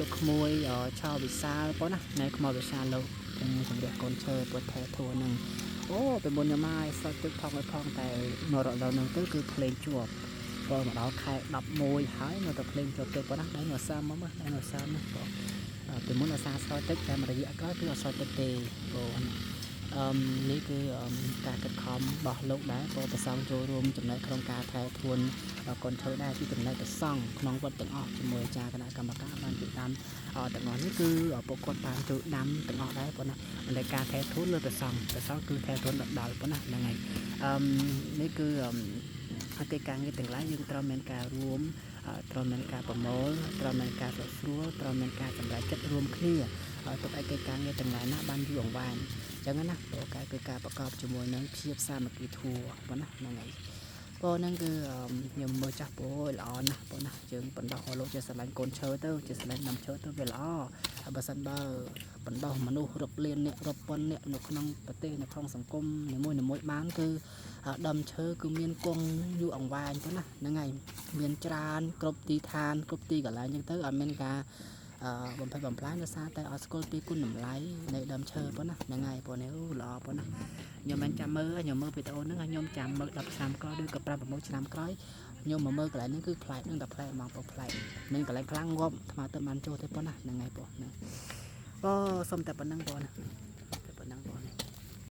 លោកក្មួយឆោវិសាលប៉ុណ្ណាណែខ្មោចវិសាលលោកជំរះកូនឈើពត់ថែធួនឹងអូពីមុនញ៉ាំហើយសតទឹកផងឲ្យផងតែមករកដល់នឹងទៅគឺភ្លេងជាប់ក៏មកដល់ខែ11ហើយនៅតែភ្លេងជាប់ទៅប៉ុណ្ណាដែរនៅសាមមកដែរនៅសាមណាបងពីមុនអសាសទឹកតែរយៈក្រោយគឺអសទឹកទេបងនេះគឺការកាត់ខំរបស់លោកដែរក៏ប្រសងចូលរួមចំណែកក្នុងការថែធួនកូនឈើដែរពីចំណែកប្រសងក្នុងវត្តទាំងអស់ជាមួយអាចារ្យគណៈកម្មការបានពីតាមទាំងអស់នេះគឺពួកគាត់បានជួយដាំទាំងអស់ដែរប៉ុណ្ណាในការថែធួនលើប្រសងគឺថែធួនដដល់ប៉ុណ្ណាហ្នឹងហើយនេះគឺអតិកាងារទាំងឡាយយើងត្រូវមានការរួមត្រូវមានការប្រមូលត្រូវមានការស្រួលត្រូវមានការសម្រេចចិត្តរួមគ្នាទុកឲ្យកិច្ចការងារទាំងឡាយណាបានយូរអង្វែងអញ្ចឹងណាព្រោះការគឺការប្រកបជាមួយនឹងភាពសាមគ្គីធម៌ប៉ុណ្ណាហ្នឹងហើយបងហ្នឹងគឺខ្ញុំមើលចាស់បងល្អណាស់បងណាយើងបណ្ដោះឲ្យលោកជាស្រឡាញ់កូនឈើទៅជាស្រឡាញ់ដំឈើទៅវាល្អបើសិនបើបណ្ដោះមនុស្សរាប់លានអ្នករាប់ពាន់អ្នកនៅក្នុងប្រទេសនៅក្នុងសង្គមនីមួយបានគឺដំឈើគឺមានគង់យូរអង្វែងប៉ុណ្ណាហ្នឹងហើយមានច្រើនគ្រប់ទីឋានគ្រប់ទីកន្លែងអញ្ចឹងទៅអត់មានការបំផិតបំផ្លាញដោយសារតែអត់ស្គាល់ពីគុណតម្លៃនៃដើមឈើប៉ុណ្ណាហ្នឹងហើយបងនេះល្អប៉ុណ្ណាខ្ញុំមិនចាំមើលខ្ញុំមើលវីដេអូហ្នឹងខ្ញុំចាំមើល10ឆ្នាំក្រោយឬក៏5-6ឆ្នាំក្រោយខ្ញុំមកមើលកន្លែងហ្នឹងគឺប្លែកនឹងតែប្លែកហ្មងប្លែកមានកន្លែងខ្លាំងងាប់ស្មើទៅបានចូលទេប៉ុណ្ណាហ្នឹងហើយបងណាសូមតែប៉ុណ្្នឹងបងណា